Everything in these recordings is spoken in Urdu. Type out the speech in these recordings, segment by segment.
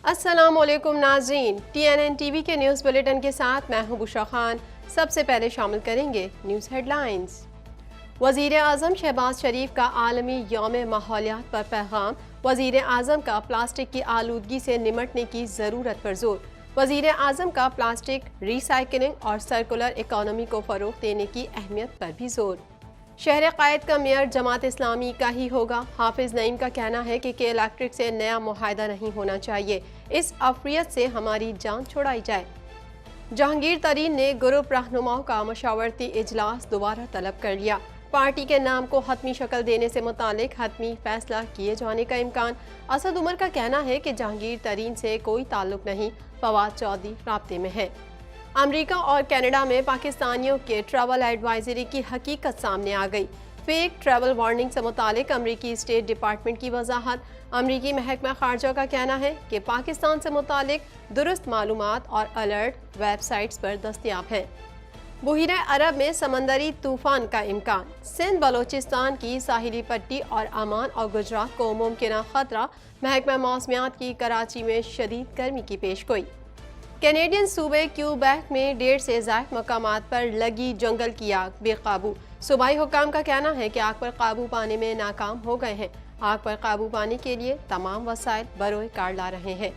السلام علیکم ناظرین، TNN ٹی وی کے نیوز بلیٹن کے ساتھ میں ہوں بشرا خان۔ سب سے پہلے شامل کریں گے نیوز ہیڈ لائنز۔ وزیر اعظم شہباز شریف کا عالمی یوم ماحولیات پر پیغام۔ وزیر اعظم کا پلاسٹک کی آلودگی سے نمٹنے کی ضرورت پر زور۔ وزیر اعظم کا پلاسٹک ری سائیکلنگ اور سرکولر اکانومی کو فروغ دینے کی اہمیت پر بھی زور۔ شہر قائد کا میئر جماعت اسلامی کا ہی ہوگا۔ حافظ نعیم کا کہنا ہے کہ الیکٹرک سے نیا معاہدہ نہیں ہونا چاہیے، اس افریت سے ہماری جان چھڑائی جائے۔ جہانگیر ترین نے گروپ رہنماؤں کا مشاورتی اجلاس دوبارہ طلب کر لیا۔ پارٹی کے نام کو حتمی شکل دینے سے متعلق حتمی فیصلہ کیے جانے کا امکان۔ اسد عمر کا کہنا ہے کہ جہانگیر ترین سے کوئی تعلق نہیں، فواد چودھری رابطے میں ہے۔ امریکہ اور کینیڈا میں پاکستانیوں کے ٹریول ایڈوائزری کی حقیقت سامنے آ گئی۔ فیک ٹریول وارننگ سے متعلق امریکی اسٹیٹ ڈپارٹمنٹ کی وضاحت۔ امریکی محکمہ خارجہ کا کہنا ہے کہ پاکستان سے متعلق درست معلومات اور الرٹ ویب سائٹس پر دستیاب ہیں۔ بحیرہ عرب میں سمندری طوفان کا امکان۔ سندھ بلوچستان کی ساحلی پٹی اور عمان اور گجرات کو ممکنہ خطرہ۔ محکمہ موسمیات کی کراچی میں شدید گرمی کی پیشگوئی۔ کینیڈین صوبے کیوبیک میں 1.5 سے زائد مقامات پر لگی جنگل کی آگ بے قابو۔ صوبائی حکام کا کہنا ہے کہ آگ پر قابو پانے میں ناکام ہو گئے ہیں۔ آگ پر قابو پانے کے لیے تمام وسائل بروئے کار لا رہے ہیں۔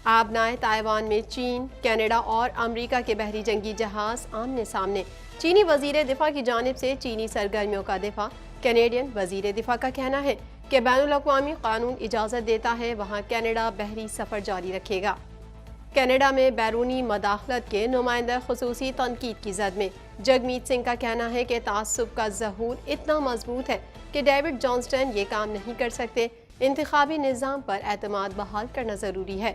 آبنائے تائیوان میں چین، کینیڈا اور امریکہ کے بحری جنگی جہاز آمنے سامنے۔ چینی وزیر دفاع کی جانب سے چینی سرگرمیوں کا دفاع۔ کینیڈین وزیر دفاع کا کہنا ہے کہ بین الاقوامی قانون اجازت دیتا ہے، وہاں کینیڈا بحری سفر جاری رکھے گا۔ کینیڈا میں بیرونی مداخلت کے نمائندہ خصوصی تنقید کی زد میں۔ جگمیت سنگھ کا کہنا ہے کہ تعصب کا ظہور اتنا مضبوط ہے کہ ڈیوڈ جانسٹن یہ کام نہیں کر سکتے۔ انتخابی نظام پر اعتماد بحال کرنا ضروری ہے۔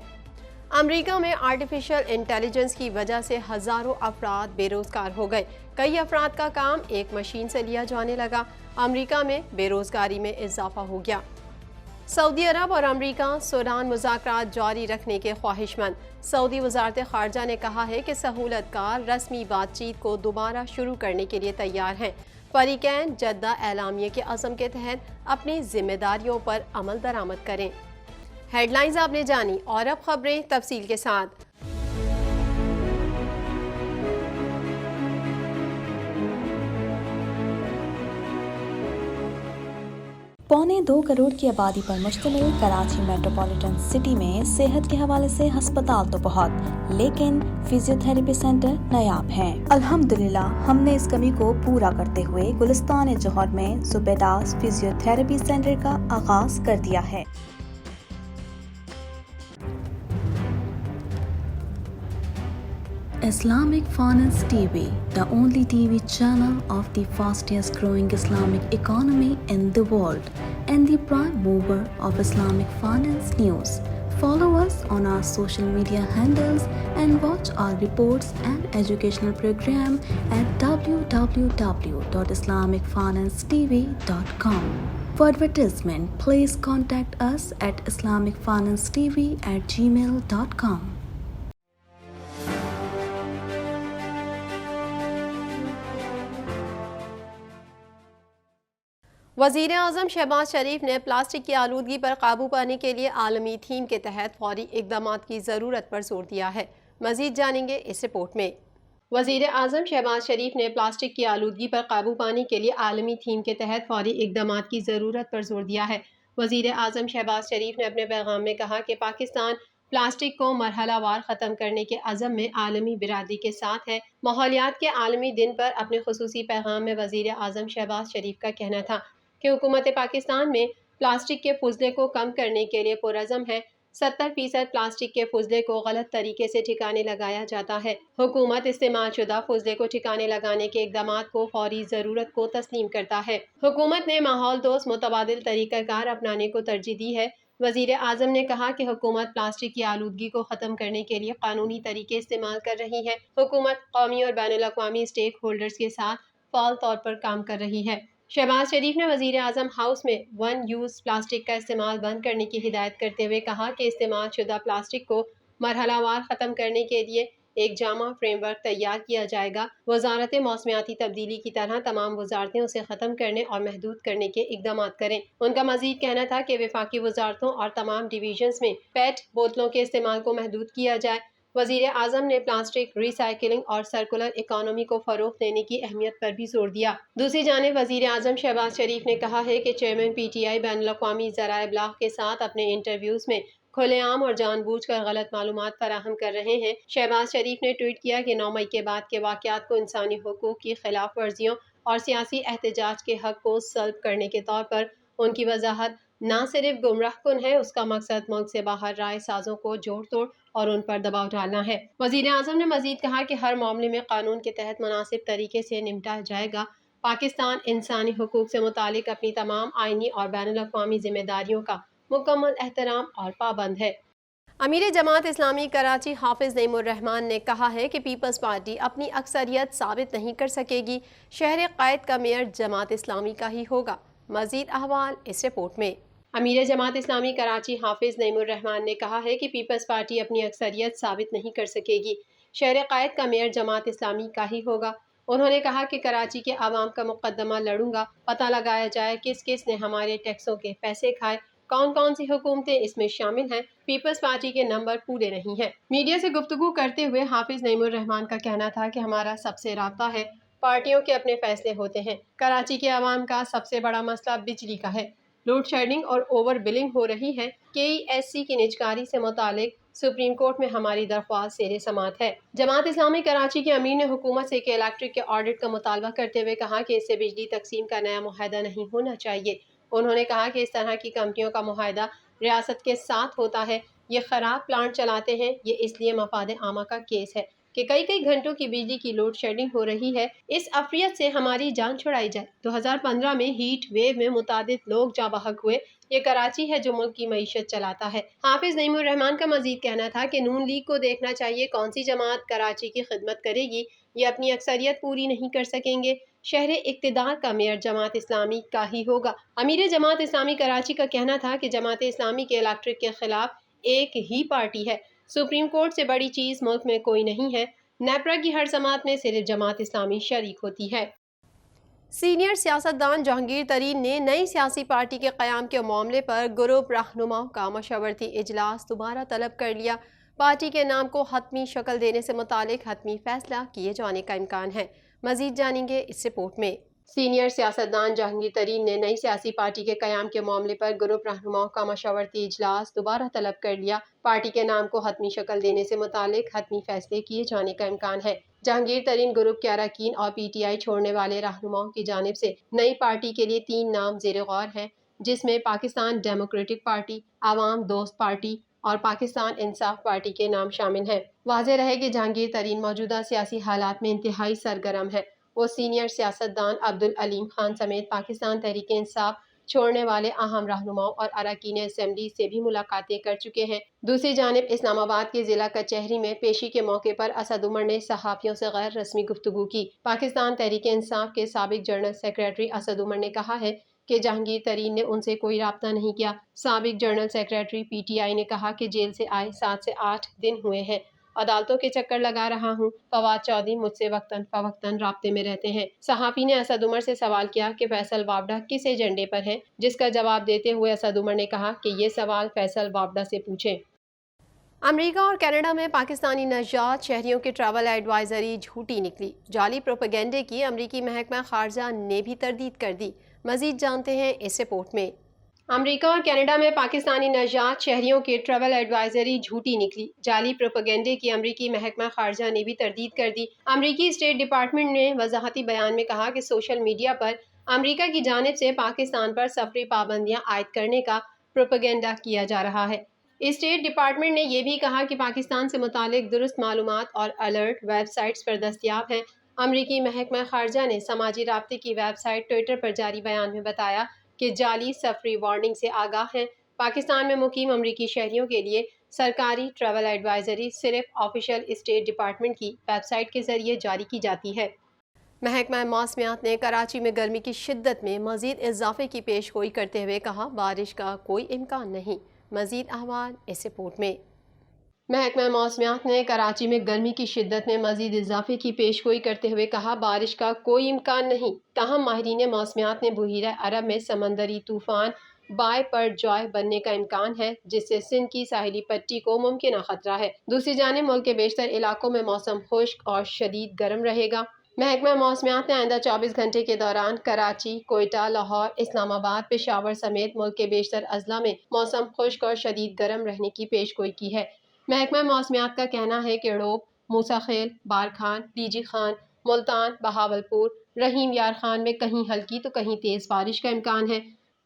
امریکہ میں آرٹیفیشل انٹیلیجنس کی وجہ سے ہزاروں افراد بے روزگار ہو گئے۔ کئی افراد کا کام ایک مشین سے لیا جانے لگا۔ امریکہ میں بے روزگاری میں اضافہ ہو گیا۔ سعودی عرب اور امریکہ سوڈان مذاکرات جاری رکھنے کے خواہش مند۔ سعودی وزارت خارجہ نے کہا ہے کہ سہولت کار رسمی بات چیت کو دوبارہ شروع کرنے کے لیے تیار ہیں۔ فریقین جدہ اعلامیے کے عزم کے تحت اپنی ذمہ داریوں پر عمل درآمد کریں۔ ہیڈ لائنز آپ نے جانی، اور اب خبریں تفصیل کے ساتھ۔ 1.25 کروڑ کی آبادی پر مشتمل کراچی میٹروپولیٹن سٹی میں صحت کے حوالے سے ہسپتال تو بہت، لیکن فزیو تھراپی سینٹر نایاب ہیں۔ الحمدللہ ہم نے اس کمی کو پورا کرتے ہوئے گلستان جوہر میں زبیداس فزیو تھراپی سینٹر کا آغاز کر دیا ہے۔ Islamic Finance TV, the only TV channel of the fastest growing Islamic economy in the world and the prime mover of Islamic finance news. Follow us on our social media handles and watch our reports and educational program at www.islamicfinancetv.com. For advertisement, please contact us at islamicfinancetv@gmail.com. وزیر اعظم شہباز شریف نے پلاسٹک کی آلودگی پر قابو پانے کے لیے عالمی تھیم کے تحت فوری اقدامات کی ضرورت پر زور دیا ہے۔ مزید جانیں گے اس رپورٹ میں۔ وزیر اعظم شہباز شریف نے پلاسٹک کی آلودگی پر قابو پانے کے لیے عالمی تھیم کے تحت فوری اقدامات کی ضرورت پر زور دیا ہے۔ وزیر اعظم شہباز شریف نے اپنے پیغام میں کہا کہ پاکستان پلاسٹک کو مرحلہ وار ختم کرنے کے عزم میں عالمی برادری کے ساتھ ہے۔ ماحولیات کے عالمی دن پر اپنے خصوصی پیغام میں وزیر اعظم شہباز شریف کا کہنا تھا کہ حکومت پاکستان میں پلاسٹک کے فضلے کو کم کرنے کے لیے پرعزم ہے۔ 70% پلاسٹک کے فضلے کو غلط طریقے سے ٹھکانے لگایا جاتا ہے۔ حکومت استعمال شدہ فضلے کو ٹھکانے لگانے کے اقدامات کو فوری ضرورت کو تسلیم کرتا ہے۔ حکومت نے ماحول دوست متبادل طریقہ کار اپنانے کو ترجیح دی ہے۔ وزیر اعظم نے کہا کہ حکومت پلاسٹک کی آلودگی کو ختم کرنے کے لیے قانونی طریقے استعمال کر رہی ہے۔ حکومت قومی اور بین الاقوامی اسٹیک ہولڈرز کے ساتھ فعال طور پر کام کر رہی ہے۔ شہباز شریف نے وزیر اعظم ہاؤس میں ون یوز پلاسٹک کا استعمال بند کرنے کی ہدایت کرتے ہوئے کہا کہ استعمال شدہ پلاسٹک کو مرحلہ وار ختم کرنے کے لیے ایک جامع فریم ورک تیار کیا جائے گا۔ وزارت موسمیاتی تبدیلی کی طرح تمام وزارتیں اسے ختم کرنے اور محدود کرنے کے اقدامات کریں۔ ان کا مزید کہنا تھا کہ وفاقی وزارتوں اور تمام ڈویژنز میں پیٹ بوتلوں کے استعمال کو محدود کیا جائے۔ وزیر اعظم نے پلاسٹک ری سائیکلنگ اور سرکولر اکانومی کو فروغ دینے کی اہمیت پر بھی زور دیا۔ دوسری جانب وزیر اعظم شہباز شریف نے کہا ہے کہ چیئرمین پی ٹی آئی بین الاقوامی ذرائع ابلاغ کے ساتھ اپنے انٹرویوز میں کھلے عام اور جان بوجھ کر غلط معلومات فراہم کر رہے ہیں۔ شہباز شریف نے ٹویٹ کیا کہ 9 مئی کے بعد کے واقعات کو انسانی حقوق کی خلاف ورزیوں اور سیاسی احتجاج کے حق کو سلب کرنے کے طور پر ان کی وضاحت نہ صرف گمراہ کن ہے، اس کا مقصد ملک سے باہر رائے سازوں کو جوڑ توڑ اور ان پر دباؤ ڈالنا ہے۔ وزیر اعظم نے مزید کہا کہ ہر معاملے میں قانون کے تحت مناسب طریقے سے نمٹا جائے گا۔ پاکستان انسانی حقوق سے متعلق اپنی تمام آئینی اور بین الاقوامی ذمہ داریوں کا مکمل احترام اور پابند ہے۔ امیر جماعت اسلامی کراچی حافظ نعیم الرحمان نے کہا ہے کہ پیپلز پارٹی اپنی اکثریت ثابت نہیں کر سکے گی، شہر قائد کا میئر جماعت اسلامی کا ہی ہوگا۔ مزید احوال اس رپورٹ میں۔ امیر جماعت اسلامی کراچی حافظ نعیم الرحمان نے کہا ہے کہ پیپلز پارٹی اپنی اکثریت ثابت نہیں کر سکے گی، شہر قائد کا میئر جماعت اسلامی کا ہی ہوگا۔ انہوں نے کہا کہ کراچی کے عوام کا مقدمہ لڑوں گا، پتہ لگایا جائے کس کس نے ہمارے ٹیکسوں کے پیسے کھائے، کون کون سی حکومتیں اس میں شامل ہیں۔ پیپلز پارٹی کے نمبر پورے نہیں ہیں۔ میڈیا سے گفتگو کرتے ہوئے حافظ نعیم الرحمان کا کہنا تھا کہ ہمارا سب سے رابطہ ہے، پارٹیوں کے اپنے فیصلے ہوتے ہیں۔ کراچی کے عوام کا سب سے بڑا مسئلہ بجلی کا ہے، لوڈ شیڈنگ اور اوور بلنگ ہو رہی ہے۔ کے ای ایس سی کی نجکاری سے متعلق سپریم کورٹ میں ہماری درخواست زیر سماعت ہے۔ جماعت اسلامی کراچی کے امیر نے حکومت سے کہ الیکٹرک کے آڈٹ کا مطالبہ کرتے ہوئے کہا کہ اس سے بجلی تقسیم کا نیا معاہدہ نہیں ہونا چاہیے۔ انہوں نے کہا کہ اس طرح کی کمپنیوں کا معاہدہ ریاست کے ساتھ ہوتا ہے، یہ خراب پلانٹ چلاتے ہیں۔ یہ اس لیے مفاد عامہ کا کیس ہے کہ کئی گھنٹوں کی بجلی کی لوڈ شیڈنگ ہو رہی ہے، اس افریت سے ہماری جان چھڑائی جائے۔ 2015 میں ہیٹ ویو میں متعدد لوگ جاں بحق ہوئے۔ یہ کراچی ہے جو ملک کی معیشت چلاتا ہے۔ حافظ نعیم الرحمان کا مزید کہنا تھا کہ نون لیگ کو دیکھنا چاہیے کون سی جماعت کراچی کی خدمت کرے گی، یہ اپنی اکثریت پوری نہیں کر سکیں گے، شہر اقتدار کا میئر جماعت اسلامی کا ہی ہوگا۔ امیر جماعت اسلامی کراچی کا کہنا تھا کہ جماعت اسلامی کے الیکٹرک کے خلاف ایک ہی پارٹی ہے، سپریم کورٹ سے بڑی چیز ملک میں کوئی نہیں ہے، نیپرا کی ہر سماعت میں صرف جماعت اسلامی شریک ہوتی ہے۔ سینئر سیاستدان جہانگیر ترین نے نئی سیاسی پارٹی کے قیام کے معاملے پر گروپ رہنماؤں کا مشاورتی اجلاس دوبارہ طلب کر لیا۔ پارٹی کے نام کو حتمی شکل دینے سے متعلق حتمی فیصلہ کیے جانے کا امکان ہے۔ مزید جانیں گے اس رپورٹ میں۔ سینئر سیاستدان جہانگیر ترین نے نئی سیاسی پارٹی کے قیام کے معاملے پر گروپ رہنماؤں کا مشاورتی اجلاس دوبارہ طلب کر لیا۔ پارٹی کے نام کو حتمی شکل دینے سے متعلق حتمی فیصلے کیے جانے کا امکان ہے۔ جہانگیر ترین گروپ کے اراکین اور پی ٹی آئی چھوڑنے والے رہنماؤں کی جانب سے نئی پارٹی کے لیے 3 نام زیر غور ہیں، جس میں پاکستان ڈیموکریٹک پارٹی، عوام دوست پارٹی اور پاکستان انصاف پارٹی کے نام شامل ہیں۔ واضح رہے کہ جہانگیر ترین موجودہ سیاسی حالات میں انتہائی سرگرم ہے۔ وہ سینئر سیاستدان عبدالعلیم خان سمیت پاکستان تحریک انصاف چھوڑنے والے اہم رہنماؤں اور اراکین اسمبلی سے بھی ملاقاتیں کر چکے ہیں۔ دوسری جانب اسلام آباد کے ضلع کچہری میں پیشی کے موقع پر اسد عمر نے صحافیوں سے غیر رسمی گفتگو کی۔ پاکستان تحریک انصاف کے سابق جنرل سیکریٹری اسد عمر نے کہا ہے کہ جہانگیر ترین نے ان سے کوئی رابطہ نہیں کیا۔ سابق general secretary P T I نے کہا کہ جیل سے آئے 7 سے 8 دن ہوئے ہیں، عدالتوں کے چکر لگا رہا ہوں۔ فواد چودھری مجھ سے وقتاً فوقتاً رابطے میں رہتے ہیں۔ صحافی نے اسد عمر سے سوال کیا کہ فیصل وابڈا کس ایجنڈے پر ہیں، جس کا جواب دیتے ہوئے اسد عمر نے کہا کہ یہ سوال فیصل وابڈا سے پوچھیں۔ امریکہ اور کینیڈا میں پاکستانی نژاد شہریوں کی ٹریول ایڈوائزری جھوٹی نکلی۔ جعلی پروپیگنڈے کی امریکی محکمہ خارجہ نے بھی تردید کر دی۔ مزید جانتے ہیں اس رپورٹ میں۔ امریکہ اور کینیڈا میں پاکستانی نژاد شہریوں کی ٹریول ایڈوائزری جھوٹی نکلی۔ جعلی پروپیگنڈے کی امریکی محکمہ خارجہ نے بھی تردید کر دی۔ امریکی اسٹیٹ ڈپارٹمنٹ نے وضاحتی بیان میں کہا کہ سوشل میڈیا پر امریکہ کی جانب سے پاکستان پر سفری پابندیاں عائد کرنے کا پروپیگنڈا کیا جا رہا ہے۔ اسٹیٹ ڈپارٹمنٹ نے یہ بھی کہا کہ پاکستان سے متعلق درست معلومات اور الرٹ ویب سائٹس پر دستیاب ہیں۔ امریکی محکمہ خارجہ نے سماجی رابطے کی ویب سائٹ ٹویٹر پر جاری بیان میں بتایا کہ جعلی سفری وارننگ سے آگاہ ہیں۔ پاکستان میں مقیم امریکی شہریوں کے لیے سرکاری ٹریول ایڈوائزری صرف آفیشیل اسٹیٹ ڈپارٹمنٹ کی ویب سائٹ کے ذریعے جاری کی جاتی ہے۔ محکمہ موسمیات نے کراچی میں گرمی کی شدت میں مزید اضافے کی پیش گوئی کرتے ہوئے کہا بارش کا کوئی امکان نہیں۔ مزید احوال اس رپورٹ میں۔ محکمہ موسمیات نے کراچی میں گرمی کی شدت میں مزید اضافے کی پیشگوئی کرتے ہوئے کہا بارش کا کوئی امکان نہیں، تاہم ماہرین موسمیات نے بحیرہ عرب میں سمندری طوفان بائے پر جوائے بننے کا امکان ہے، جس سے سندھ کی ساحلی پٹی کو ممکنہ خطرہ ہے۔ دوسری جانب ملک کے بیشتر علاقوں میں موسم خشک اور شدید گرم رہے گا۔ محکمہ موسمیات نے آئندہ 24 گھنٹے کے دوران کراچی، کوئٹہ، لاہور، اسلام آباد، پشاور سمیت ملک کے بیشتر اضلاع میں موسم خشک اور شدید گرم رہنے کی پیشگوئی کی ہے۔ محکمہ موسمیات کا کہنا ہے کہ ڑوب، موسیٰ خیل، بارکھان، ڈی جی خان، ملتان، بہاولپور، رحیم یار خان میں کہیں ہلکی تو کہیں تیز بارش کا امکان ہے۔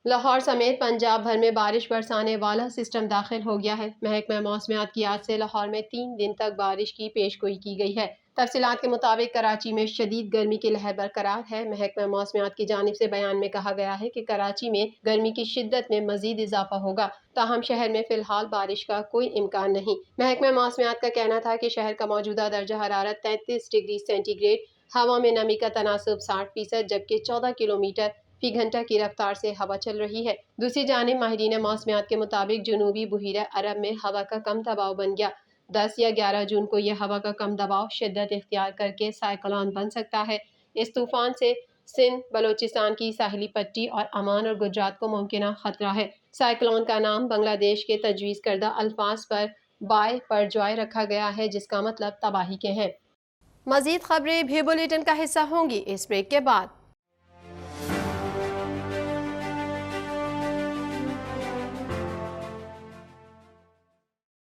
لاہور سمیت پنجاب بھر میں بارش برسانے والا سسٹم داخل ہو گیا ہے۔ محکمہ موسمیات کی آج سے لاہور میں 3 دن تک بارش کی پیشگوئی کی گئی ہے۔ تفصیلات کے مطابق کراچی میں شدید گرمی کی لہر برقرار ہے۔ محکمہ موسمیات کی جانب سے بیان میں کہا گیا ہے کہ کراچی میں گرمی کی شدت میں مزید اضافہ ہوگا، تاہم شہر میں فی الحال بارش کا کوئی امکان نہیں۔ محکمہ موسمیات کا کہنا تھا کہ شہر کا موجودہ درجہ حرارت 33 ڈگری سینٹی گریڈ، ہوا میں نمی کا تناسب 60%، جبکہ 14 کلومیٹر فی گھنٹہ کی رفتار سے ہوا چل رہی ہے۔ دوسری جانب ماہرین موسمیات کے مطابق جنوبی بحیرہ عرب میں ہوا کا کم دباؤ بن گیا۔ 10 یا 11 جون کو یہ ہوا کا کم دباؤ شدت اختیار کر کے سائیکلون بن سکتا ہے۔ اس طوفان سے سندھ، بلوچستان کی ساحلی پٹی اور عمان اور گجرات کو ممکنہ خطرہ ہے۔ سائیکلون کا نام بنگلہ دیش کے تجویز کردہ الفاظ پر بائے پر جوائے رکھا گیا ہے، جس کا مطلب تباہی کے ہیں۔ مزید خبریں بھی بلیٹن کا حصہ ہوں گی اس بریک کے بعد۔